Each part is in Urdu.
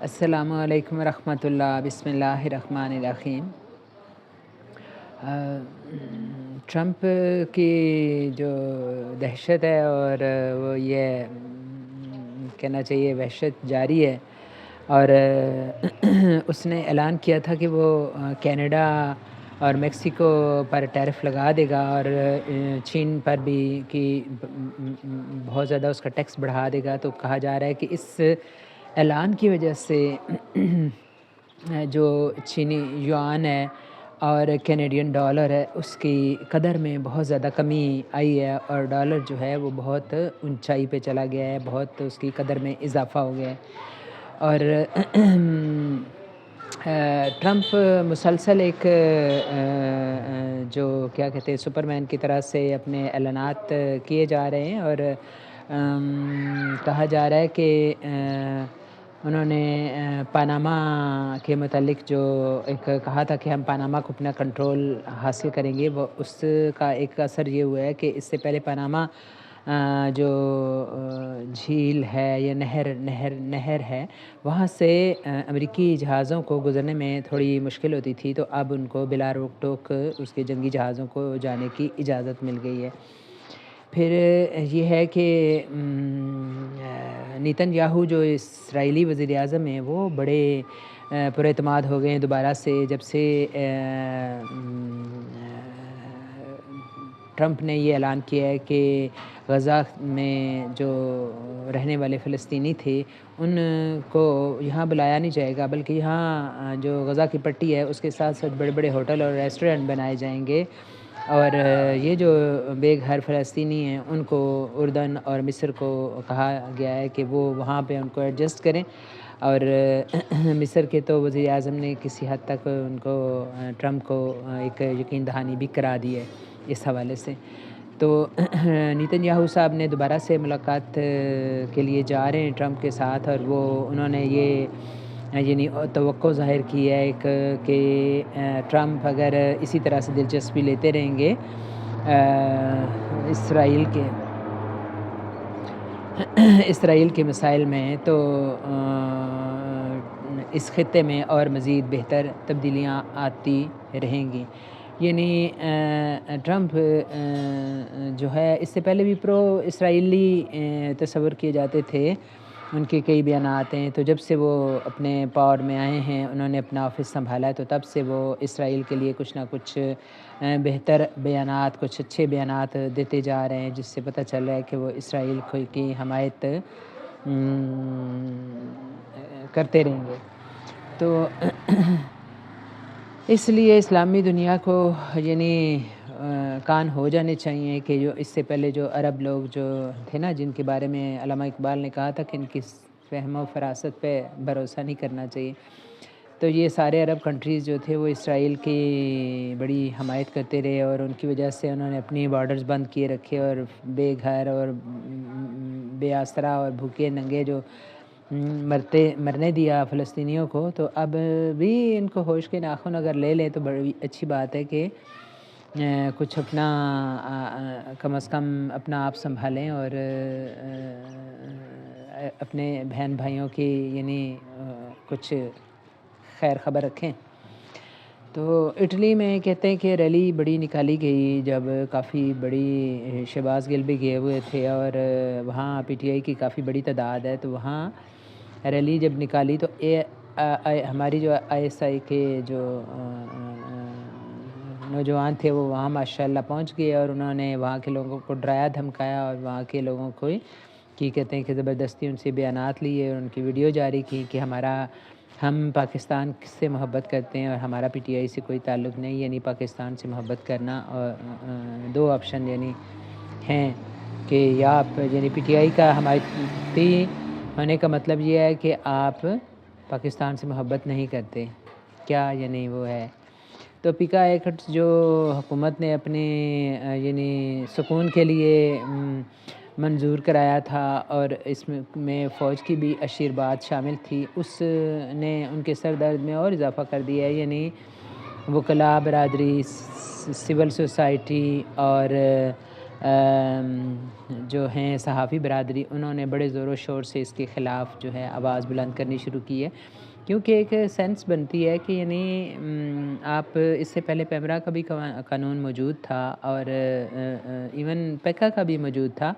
السلام علیکم ورحمۃ اللہ، بسم اللہ الرحمن الرحیم۔ ٹرمپ کی جو دہشت ہے اور وہ یہ کہنا چاہیے وحشت جاری ہے، اور اس نے اعلان کیا تھا کہ وہ کینیڈا اور میکسیکو پر ٹیرف لگا دے گا، اور چین پر بھی کہ بہت زیادہ اس کا ٹیکس بڑھا دے گا۔ تو کہا جا رہا ہے کہ اس اعلان کی وجہ سے جو چینی یوان ہے اور کینیڈین ڈالر ہے، اس کی قدر میں بہت زیادہ کمی آئی ہے، اور ڈالر جو ہے وہ بہت اونچائی پہ چلا گیا ہے، بہت اس کی قدر میں اضافہ ہو گیا ہے۔ اور ٹرمپ مسلسل ایک جو کیا کہتے ہیں سپرمین کی طرح سے اپنے اعلانات کیے جا رہے ہیں، اور کہا جا رہا ہے کہ انہوں نے پاناما کے متعلق جو ایک کہا تھا کہ ہم پاناما کو اپنا کنٹرول حاصل کریں گے، وہ اس کا ایک اثر یہ ہوا ہے کہ اس سے پہلے پاناما جو جھیل ہے یا نہر ہے، وہاں سے امریکی جہازوں کو گزرنے میں تھوڑی مشکل ہوتی تھی، تو اب ان کو بلا روک ٹوک اس کے جنگی جہازوں کو جانے کی اجازت مل گئی ہے۔ پھر یہ ہے کہ نیتن یاہو جو اسرائیلی وزیر اعظم ہیں، وہ بڑے پر اعتماد ہو گئے ہیں دوبارہ سے، جب سے ٹرمپ نے یہ اعلان کیا ہے کہ غزہ میں جو رہنے والے فلسطینی تھے ان کو یہاں بلایا نہیں جائے گا، بلکہ یہاں جو غزہ کی پٹی ہے اس کے ساتھ ساتھ بڑے بڑے ہوٹل اور ریسٹورنٹ بنائے جائیں گے، اور یہ جو بے گھر فلسطینی ہیں ان کو اردن اور مصر کو کہا گیا ہے کہ وہ وہاں پہ ان کو ایڈجسٹ کریں، اور مصر کے تو وزیر اعظم نے کسی حد تک ان کو ٹرمپ کو ایک یقین دہانی بھی کرا دی ہے اس حوالے سے۔ تو نیتن یاہو صاحب نے دوبارہ سے ملاقات کے لیے جا رہے ہیں ٹرمپ کے ساتھ، اور انہوں نے یہ یعنی توقع ظاہر کی ہے کہ ٹرمپ اگر اسی طرح سے دلچسپی لیتے رہیں گے اسرائیل کے مسائل میں، تو اس خطے میں اور مزید بہتر تبدیلیاں آتی رہیں گی۔ یعنی ٹرمپ جو ہے اس سے پہلے بھی پرو اسرائیلی تصور کیے جاتے تھے، ان کے کئی بیانات ہیں، تو جب سے وہ اپنے پاور میں آئے ہیں، انہوں نے اپنا آفس سنبھالا ہے، تو تب سے وہ اسرائیل کے لیے کچھ نہ کچھ بہتر بیانات، کچھ اچھے بیانات دیتے جا رہے ہیں، جس سے پتہ چل رہا ہے کہ وہ اسرائیل کی حمایت کرتے رہیں گے۔ تو اس لیے اسلامی دنیا کو یعنی کان ہو جانے چاہیے کہ جو اس سے پہلے جو عرب لوگ جو تھے نا، جن کے بارے میں علامہ اقبال نے کہا تھا کہ ان کی فہم و فراست پہ بھروسہ نہیں کرنا چاہیے، تو یہ سارے عرب کنٹریز جو تھے وہ اسرائیل کی بڑی حمایت کرتے رہے، اور ان کی وجہ سے انہوں نے اپنی بارڈرز بند کیے رکھے، اور بے گھر اور بے آسرا اور بھوکے ننگے جو مرنے دیا فلسطینیوں کو۔ تو اب بھی ان کو ہوش کے ناخن اگر لے لیں تو بڑی اچھی بات ہے کہ کچھ اپنا کم از کم اپنا آپ سنبھالیں، اور اپنے بہن بھائیوں کی یعنی کچھ خیر خبر رکھیں۔ تو اٹلی میں کہتے ہیں کہ ریلی بڑی نکالی گئی، جب کافی بڑی شہباز گل بھی گئے ہوئے تھے، اور وہاں پی ٹی آئی کی کافی بڑی تعداد ہے، تو وہاں ریلی جب نکالی تو ہماری جو آئی ایس آئی کے جو نوجوان تھے وہ وہاں ماشاءاللہ پہنچ گئے، اور انہوں نے وہاں کے لوگوں کو ڈرایا دھمکایا، اور وہاں کے لوگوں کو کہتے ہیں کہ زبردستی ان سے بیانات لیے، اور ان کی ویڈیو جاری کی کہ ہم پاکستان سے محبت کرتے ہیں اور ہمارا پی ٹی آئی سے کوئی تعلق نہیں، یعنی پاکستان سے محبت کرنا، اور دو آپشن یعنی ہیں کہ یا آپ یعنی پی ٹی آئی کا حمایتی ہونے کا مطلب یہ ہے کہ آپ پاکستان سے محبت نہیں کرتے، کیا یعنی وہ ہے۔ تو پیکا ایکٹس جو حکومت نے اپنے یعنی سکون کے لیے منظور کرایا تھا، اور اس میں فوج کی بھی اشیرباد شامل تھی، اس نے ان کے سر درد میں اور اضافہ کر دیا ہے۔ یعنی وکلاء برادری، سول سوسائٹی اور جو ہیں صحافی برادری، انہوں نے بڑے زور و شور سے اس کے خلاف جو ہے آواز بلند کرنی شروع کی ہے، کیونکہ ایک سینس بنتی ہے کہ یعنی آپ اس سے پہلے پیمرا کا بھی قانون موجود تھا اور ایون پیکا کا بھی موجود تھا،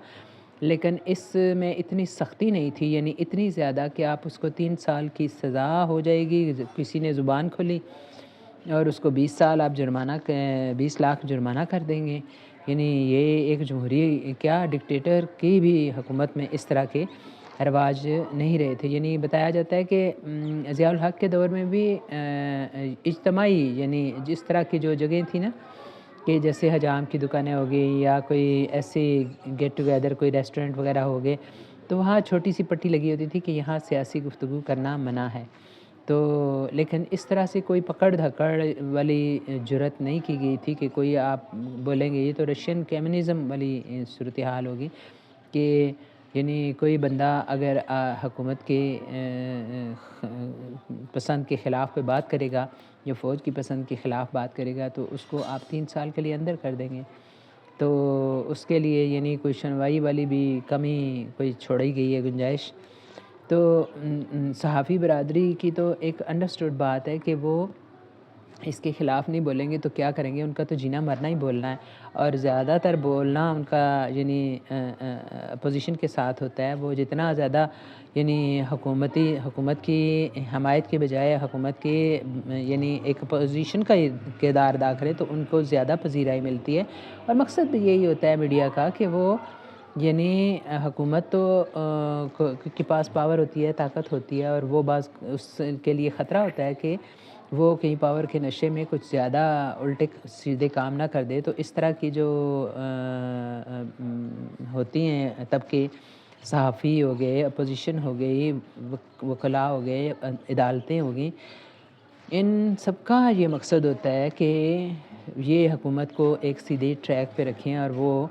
لیکن اس میں اتنی سختی نہیں تھی، یعنی اتنی زیادہ کہ آپ اس کو 3 سال کی سزا ہو جائے گی، کسی نے زبان کھولی اور اس کو 20 سال آپ 20 لاکھ جرمانہ کر دیں گے۔ یعنی یہ ایک جمہوری کیا ڈکٹیٹر کی بھی حکومت میں اس طرح کے رواج نہیں رہے تھے۔ یعنی بتایا جاتا ہے کہ ضیاء الحق کے دور میں بھی اجتماعی یعنی جس طرح کی جو جگہیں تھیں نا، کہ جیسے حجام کی دکانیں ہو گئی یا کوئی ایسی گیٹ ٹوگیدر کوئی ریسٹورنٹ وغیرہ ہو گئے، تو وہاں چھوٹی سی پٹی لگی ہوتی تھی کہ یہاں سیاسی گفتگو کرنا منع ہے۔ تو لیکن اس طرح سے کوئی پکڑ دھکڑ والی جرات نہیں کی گئی تھی کہ کوئی آپ بولیں گے، یہ تو رشین کمیونزم والی صورتحال ہوگی کہ یعنی کوئی بندہ اگر حکومت کے پسند کے خلاف کوئی بات کرے گا یا فوج کی پسند کے خلاف بات کرے گا تو اس کو آپ 3 سال کے لیے اندر کر دیں گے۔ تو اس کے لیے یعنی کوئی سنوائی والی بھی کمی کوئی چھوڑی گئی ہے گنجائش۔ تو صحافی برادری کی تو ایک انڈرسٹوڈ بات ہے کہ وہ اس کے خلاف نہیں بولیں گے تو کیا کریں گے، ان کا تو جینا مرنا ہی بولنا ہے، اور زیادہ تر بولنا ان کا یعنی اپوزیشن کے ساتھ ہوتا ہے۔ وہ جتنا زیادہ یعنی حکومت کی حمایت کے بجائے حکومت کی یعنی ایک اپوزیشن کا کردار ادا کرے تو ان کو زیادہ پذیرائی ملتی ہے، اور مقصد بھی یہی ہوتا ہے میڈیا کا کہ وہ یعنی حکومت تو کے پاس پاور ہوتی ہے، طاقت ہوتی ہے، اور وہ بعض اس کے لیے خطرہ ہوتا ہے کہ وہ کہیں پاور کے نشے میں کچھ زیادہ الٹے سیدھے کام نہ کر دے۔ تو اس طرح کی جو ہوتی ہیں طبقے، صحافی ہو گئے، اپوزیشن ہو گئی، وکلاء ہو گئے، عدالتیں ہو گئیں، ان سب کا یہ مقصد ہوتا ہے کہ یہ حکومت کو ایک سیدھے ٹریک پہ رکھیں اور وہ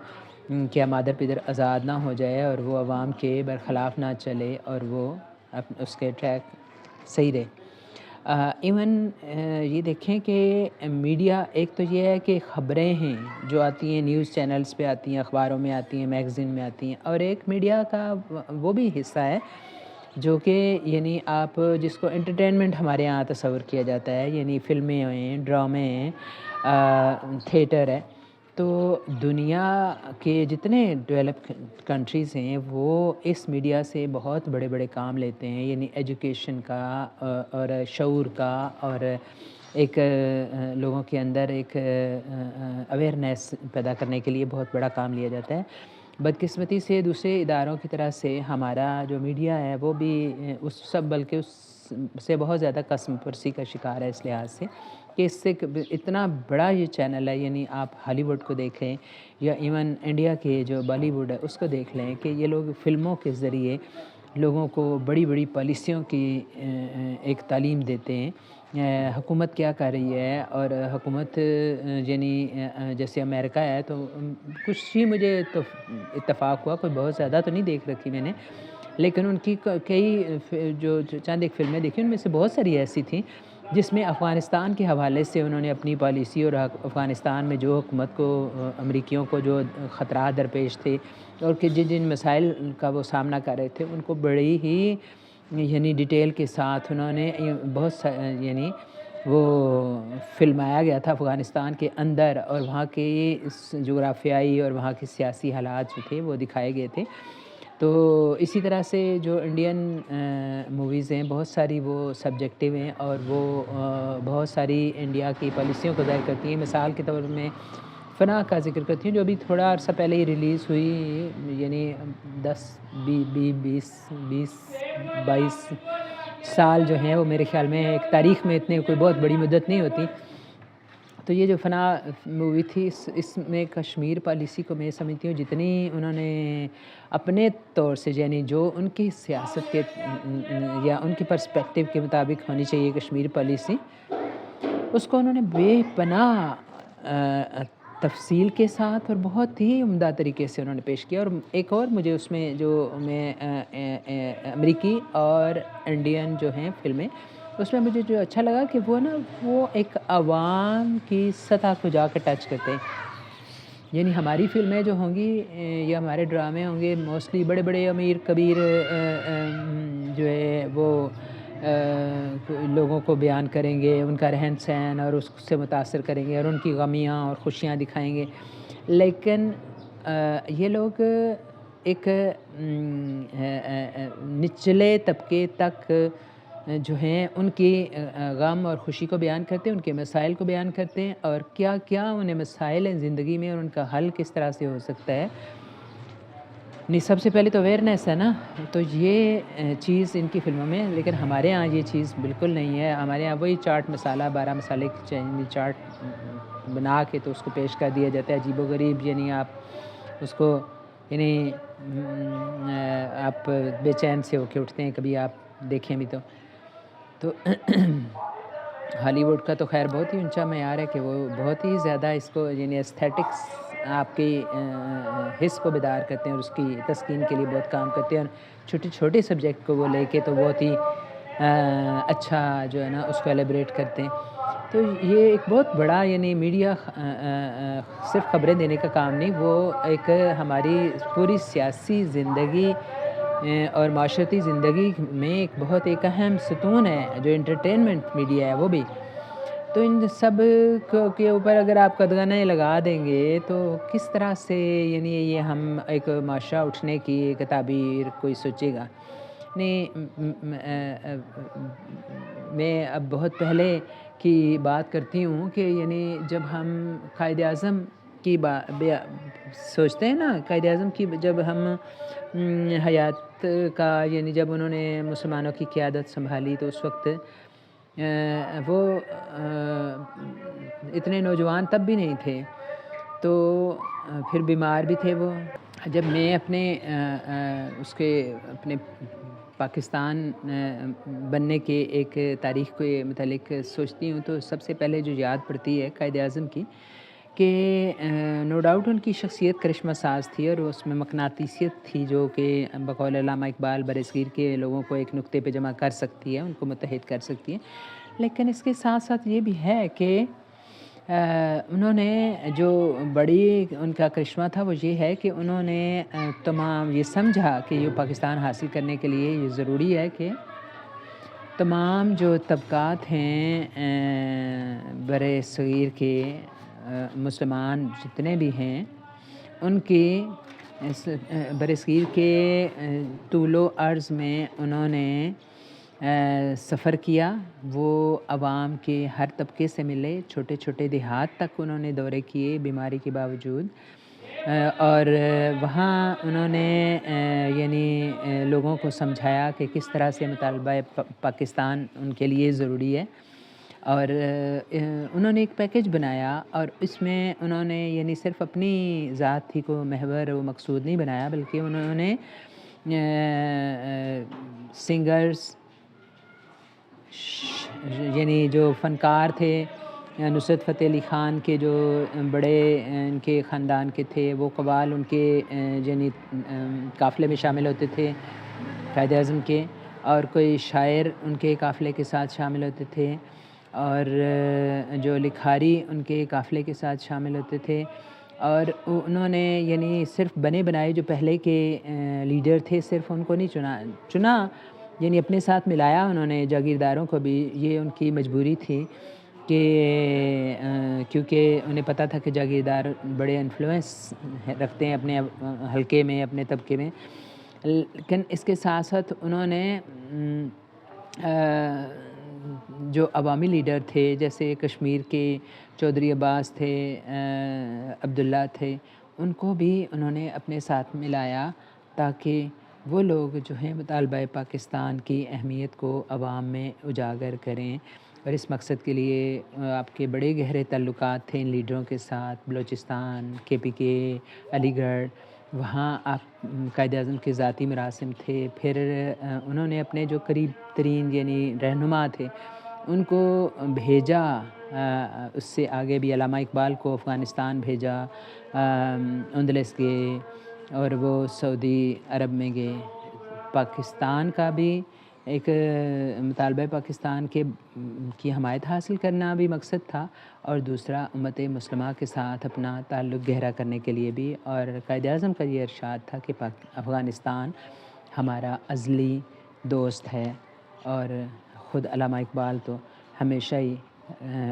کیا مادر پدر آزاد نہ ہو جائے اور وہ عوام کے برخلاف نہ چلے اور وہ اس کے ٹریک صحیح رہے۔ ایون یہ دیکھیں کہ میڈیا ایک تو یہ ہے کہ خبریں ہیں جو آتی ہیں نیوز چینلز پہ آتی ہیں، اخباروں میں آتی ہیں، میگزین میں آتی ہیں، اور ایک میڈیا کا وہ بھی حصہ ہے جو کہ یعنی آپ جس کو انٹرٹینمنٹ ہمارے یہاں تصور کیا جاتا ہے، یعنی فلمیں ہیں، ڈرامے ہیں، تھیٹر ہے۔ تو دنیا کے جتنے ڈیولپ کنٹریز ہیں وہ اس میڈیا سے بہت بڑے بڑے کام لیتے ہیں، یعنی ایجوکیشن کا اور شعور کا، اور ایک لوگوں کے اندر ایک اویئرنیس پیدا کرنے کے لیے بہت بڑا کام لیا جاتا ہے۔ بدقسمتی سے دوسرے اداروں کی طرح سے ہمارا جو میڈیا ہے وہ بھی بلکہ اس سے بہت زیادہ قسم پرسی کا شکار ہے، اس لحاظ سے کہ اس سے اتنا بڑا یہ چینل ہے، یعنی آپ ہالی ووڈ کو دیکھیں یا ایون انڈیا کے جو بالی ووڈ ہے اس کو دیکھ لیں کہ یہ لوگ فلموں کے ذریعے لوگوں کو بڑی بڑی پالیسیوں کی ایک تعلیم دیتے ہیں، حکومت کیا کر رہی ہے، اور حکومت یعنی جیسے امریکہ ہے تو کچھ ہی مجھے تو اتفاق ہوا، کوئی بہت زیادہ تو نہیں دیکھ رکھی میں نے، لیکن ان کی کئی جو چند ایک فلمیں دیکھی ان میں سے بہت ساری ایسی تھیں جس میں افغانستان کے حوالے سے انہوں نے اپنی پالیسی اور افغانستان میں جو حکومت کو امریکیوں کو جو خطرات درپیش تھے اور کہ جن جن مسائل کا وہ سامنا کر رہے تھے ان کو بڑی ہی یعنی ڈیٹیل کے ساتھ انہوں نے بہت یعنی وہ فلمایا گیا تھا افغانستان کے اندر، اور وہاں کے جغرافیائی اور وہاں کے سیاسی حالات جو تھے وہ دکھائے گئے تھے۔ تو اسی طرح سے جو انڈین موویز ہیں بہت ساری وہ سبجیکٹیو ہیں اور وہ بہت ساری انڈیا کی پالیسیوں کو ظاہر کرتی ہیں۔ مثال کے طور میں فنا کا ذکر کرتی ہیں جو ابھی تھوڑا عرصہ پہلے ہی ریلیز ہوئی، یعنی 22 سال جو ہیں وہ میرے خیال میں ایک تاریخ میں اتنے کوئی بہت بڑی مدت نہیں ہوتی۔ تو یہ جو فنا مووی تھی اس میں کشمیر پالیسی کو میں سمجھتی ہوں جتنی انہوں نے اپنے طور سے یعنی جو ان کی سیاست کے یا ان کی پرسپیکٹیو کے مطابق ہونی چاہیے کشمیر پالیسی، اس کو انہوں نے بے پناہ تفصیل کے ساتھ اور بہت ہی عمدہ طریقے سے انہوں نے پیش کیا۔ اور ایک اور مجھے اس میں جو میں امریکی اور انڈین جو ہیں فلمیں، اس میں مجھے جو اچھا لگا کہ وہ ایک عوام کی سطح کو جا کے ٹچ کرتے ہیں، یعنی ہماری فلمیں جو ہوں گی یا ہمارے ڈرامے ہوں گے موسٹلی بڑے بڑے امیر کبیر جو ہے وہ لوگوں کو بیان کریں گے، ان کا رہن سہن اور اس سے متاثر کریں گے اور ان کی غمیاں اور خوشیاں دکھائیں گے. لیکن یہ لوگ ایک نچلے طبقے تک جو ہیں ان کی غم اور خوشی کو بیان کرتے ہیں، ان کے مسائل کو بیان کرتے ہیں اور کیا کیا انہیں مسائل ہیں زندگی میں اور ان کا حل کس طرح سے ہو سکتا ہے. نہیں، سب سے پہلے تو اویئرنیس ہے نا، تو یہ چیز ان کی فلموں میں. لیکن ہمارے ہاں یہ چیز بالکل نہیں ہے. ہمارے ہاں وہی چاٹ مسالہ 12 مسالے کی چاٹ بنا کے تو اس کو پیش کر دیا جاتا ہے عجیب و غریب. یعنی آپ اس کو یعنی آپ بے چین سے ہو کے اٹھتے ہیں کبھی آپ دیکھیں بھی تو ہالی ووڈ کا تو خیر بہت ہی اونچا معیار ہے کہ وہ بہت ہی زیادہ اس کو یعنی ایستھیٹکس آپ کی حس کو بیدار کرتے ہیں اور اس کی تسکین کے لیے بہت کام کرتے ہیں. اور چھوٹے چھوٹے سبجیکٹ کو وہ لے کے تو بہت ہی اچھا جو ہے نا اس کو ایلیبریٹ کرتے ہیں. تو یہ ایک بہت بڑا یعنی میڈیا صرف خبریں دینے کا کام نہیں، وہ ایک ہماری پوری سیاسی زندگی اور معاشرتی زندگی میں ایک بہت ایک اہم ستون ہے. جو انٹرٹینمنٹ میڈیا ہے وہ بھی. تو ان سب کے اوپر اگر آپ قدغنیں لگا دیں گے تو کس طرح سے یعنی یہ ہم ایک معاشرہ اٹھنے کی ایک تعبیر کوئی سوچے گا. میں اب بہت پہلے کی بات کرتی ہوں کہ یعنی جب ہم قائد اعظم کی سوچتے ہیں نا، قائد اعظم کی جب ہم حیات کا یعنی جب انہوں نے مسلمانوں کی قیادت سنبھالی تو اس وقت وہ اتنے نوجوان تب بھی نہیں تھے، تو پھر بیمار بھی تھے وہ. جب میں اپنے پاکستان بننے کے ایک تاریخ کے متعلق سوچتی ہوں تو سب سے پہلے جو یاد پڑتی ہے قائد اعظم کی کہ نو ڈاؤٹ ان کی شخصیت کرشمہ ساز تھی اور اس میں مقناطیسیت تھی جو کہ بقول علامہ اقبال برصغیر کے لوگوں کو ایک نقطے پہ جمع کر سکتی ہے، ان کو متحد کر سکتی ہے. لیکن اس کے ساتھ ساتھ یہ بھی ہے کہ انہوں نے جو بڑی ان کا کرشمہ تھا وہ یہ ہے کہ انہوں نے تمام یہ سمجھا کہ یہ پاکستان حاصل کرنے کے لیے یہ ضروری ہے کہ تمام جو طبقات ہیں برِ صغیر کے مسلمان جتنے بھی ہیں ان کی برِ صغیر کے طول و عرض میں انہوں نے سفر کیا. وہ عوام کے ہر طبقے سے ملے، چھوٹے چھوٹے دیہات تک انہوں نے دورے کیے بیماری کے باوجود، اور وہاں انہوں نے یعنی لوگوں کو سمجھایا کہ کس طرح سے مطالبہ پاکستان ان کے لیے ضروری ہے. اور انہوں نے ایک پیکج بنایا اور اس میں انہوں نے یعنی صرف اپنی ذات ہی کو محور و مقصود نہیں بنایا بلکہ انہوں نے سنگرز یعنی جو فنکار تھے، نصرت فتح علی خان کے جو بڑے ان کے خاندان کے تھے وہ قوال ان کے یعنی قافلے میں شامل ہوتے تھے قائد اعظم کے، اور کوئی شاعر ان کے قافلے کے ساتھ شامل ہوتے تھے اور جو لکھاری ان کے قافلے کے ساتھ شامل ہوتے تھے. اور انہوں نے یعنی صرف بنے بنائے جو پہلے کے لیڈر تھے صرف ان کو نہیں چنا یعنی اپنے ساتھ ملایا انہوں نے جاگیرداروں کو بھی. یہ ان کی مجبوری تھی کہ کیونکہ انہیں پتہ تھا کہ جاگیردار بڑے انفلوئنس رکھتے ہیں اپنے حلقے میں اپنے طبقے میں. لیکن اس کے ساتھ ساتھ انہوں نے جو عوامی لیڈر تھے جیسے کشمیر کے چودھری عباس تھے، عبداللہ تھے، ان کو بھی انہوں نے اپنے ساتھ ملایا تاکہ وہ لوگ جو ہیں مطالبہ پاکستان کی اہمیت کو عوام میں اجاگر کریں. اور اس مقصد کے لیے آپ کے بڑے گہرے تعلقات تھے ان لیڈروں کے ساتھ. بلوچستان، KPK، علی گڑھ، وہاں آپ قائد اعظم کے ذاتی مراسم تھے. پھر انہوں نے اپنے جو قریب ترین یعنی رہنما تھے ان کو بھیجا، اس سے آگے بھی علامہ اقبال کو افغانستان بھیجا، اندلس گئے اور وہ سعودی عرب میں گئے. پاکستان کا بھی ایک مطالبہ پاکستان کی حمایت حاصل کرنا بھی مقصد تھا، اور دوسرا امت مسلمہ کے ساتھ اپنا تعلق گہرا کرنے کے لیے بھی، اور قائد اعظم کا یہ ارشاد تھا کہ افغانستان ہمارا ازلی دوست ہے، اور خود علامہ اقبال تو ہمیشہ ہی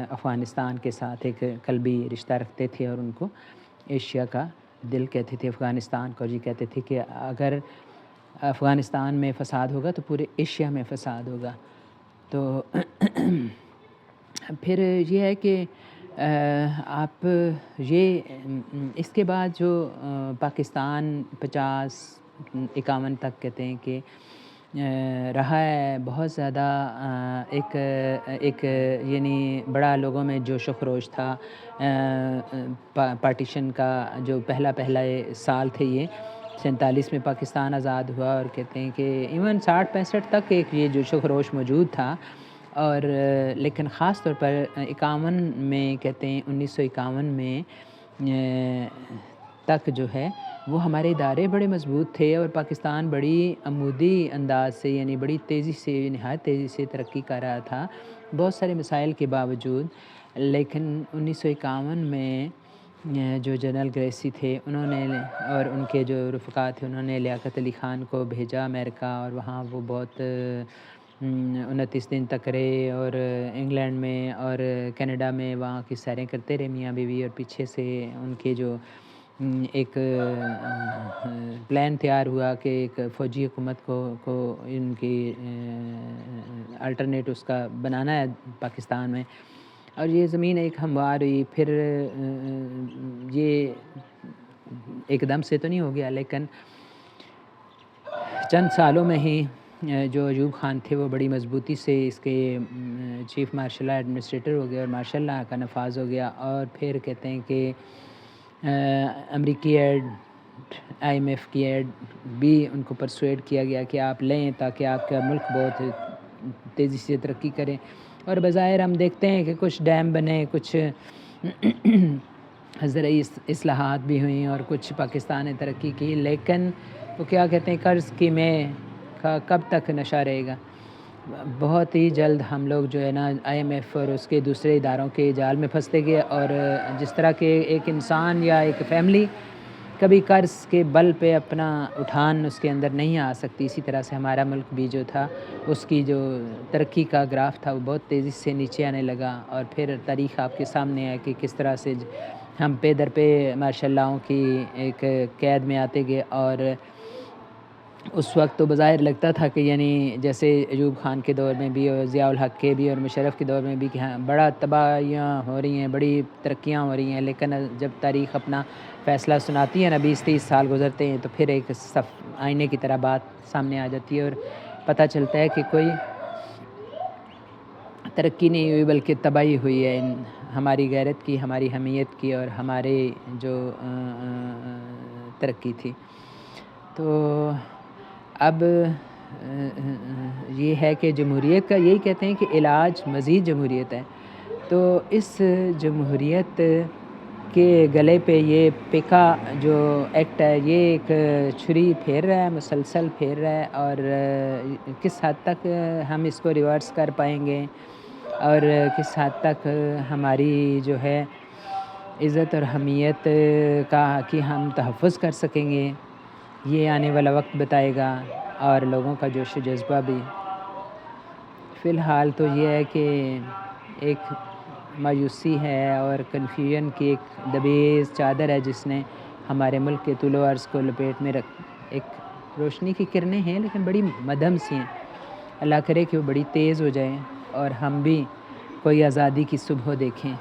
افغانستان کے ساتھ ایک قلبی رشتہ رکھتے تھے، اور ان کو ایشیا کا دل کہتے تھے افغانستان کو، اور یہ کہتے تھے کہ اگر افغانستان میں فساد ہوگا تو پورے ایشیا میں فساد ہوگا۔ تو پھر یہ ہے کہ آپ یہ اس کے بعد جو پاکستان 50-51 تک کہتے ہیں کہ رہا ہے بہت زیادہ ایک یعنی بڑا لوگوں میں جوش و خروش تھا۔ پارٹیشن کا جو پہلا سال تھے، یہ 47 میں پاکستان آزاد ہوا، اور کہتے ہیں کہ ایون 60-65 تک ایک یہ جوش و خروش موجود تھا، اور لیکن خاص طور پر 51 میں کہتے ہیں 1951 میں تک جو ہے وہ ہمارے ادارے بڑے مضبوط تھے، اور پاکستان بڑی عمودی انداز سے یعنی بڑی تیزی سے نہایت تیزی سے ترقی کر رہا تھا بہت سارے مسائل کے باوجود۔ لیکن 1951 میں جو جنرل گریسی تھے انہوں نے اور ان کے جو رفقا تھے انہوں نے لیاقت علی خان کو بھیجا امریکہ، اور وہاں وہ بہت 29 دن تک رہے، اور انگلینڈ میں اور کینیڈا میں وہاں کی سیریں کرتے رہے میاں بیوی، اور پیچھے سے ان کے جو ایک پلان تیار ہوا کہ ایک فوجی حکومت کو ان کی الٹرنیٹ اس کا بنانا ہے پاکستان میں، اور یہ زمین ایک ہموار ہوئی۔ پھر یہ ایک دم سے تو نہیں ہو گیا، لیکن چند سالوں میں ہی جو ایوب خان تھے وہ بڑی مضبوطی سے اس کے چیف مارشل ایڈمنسٹریٹر ہو گئے، اور مارشل لا کا نفاذ ہو گیا، اور پھر کہتے ہیں کہ امریکی ایڈ IMF کی ایڈ بھی ان کو پرسویڈ کیا گیا کہ آپ لیں تاکہ آپ کا ملک بہت تیزی سے ترقی کرے، اور بظاہر ہم دیکھتے ہیں کہ کچھ ڈیم بنے، کچھ زرعی اصلاحات بھی ہوئیں، اور کچھ پاکستان نے ترقی کی، لیکن وہ کیا کہتے ہیں قرض کی میں کا کب تک نشہ رہے گا۔ بہت ہی جلد ہم لوگ جو ہے نا IMF اور اس کے دوسرے اداروں کے جال میں پھنستے گئے، اور جس طرح کہ ایک انسان یا ایک فیملی کبھی قرض کے بل پہ اپنا اٹھان اس کے اندر نہیں آ سکتی، اسی طرح سے ہمارا ملک بھی جو تھا اس کی جو ترقی کا گراف تھا وہ بہت تیزی سے نیچے آنے لگا، اور پھر تاریخ آپ کے سامنے ہے کہ کس طرح سے ہم پہ در پہ ماشاء اللہ کی ایک قید میں آتے گئے، اور اس وقت تو بظاہر لگتا تھا کہ یعنی جیسے ایوب خان کے دور میں بھی اور ضیاء الحق کے بھی اور مشرف کے دور میں بھی کہ ہاں بڑا تباہیاں ہو رہی ہیں، بڑی ترقیاں ہو رہی ہیں، لیکن جب تاریخ اپنا فیصلہ سناتی ہے نا 20-30 سال گزرتے ہیں تو پھر ایک آئینے کی طرح بات سامنے آ جاتی ہے، اور پتہ چلتا ہے کہ کوئی ترقی نہیں ہوئی بلکہ تباہی ہوئی ہے ہماری غیرت کی، ہماری حمیت کی، اور ہمارے جو ترقی تھی۔ تو اب یہ ہے کہ جمہوریت کا یہی کہتے ہیں کہ علاج مزید جمہوریت ہے، تو اس جمہوریت کے گلے پہ یہ پیکا جو ایکٹ ہے یہ ایک چھری پھیر رہا ہے، مسلسل پھیر رہا ہے، اور کس حد تک ہم اس کو ریورس کر پائیں گے اور کس حد تک ہماری جو ہے عزت اور حمیت کی ہم تحفظ کر سکیں گے، یہ آنے والا وقت بتائے گا، اور لوگوں کا جوش و جذبہ بھی۔ فی الحال تو یہ ہے کہ ایک مایوسی ہے اور کنفیوژن کی ایک دبیز چادر ہے جس نے ہمارے ملک کے طول و عرض کو لپیٹ میں ایک روشنی کی کرنیں ہیں لیکن بڑی مدھم سی ہیں، اللہ کرے کہ وہ بڑی تیز ہو جائیں اور ہم بھی کوئی آزادی کی صبح دیکھیں۔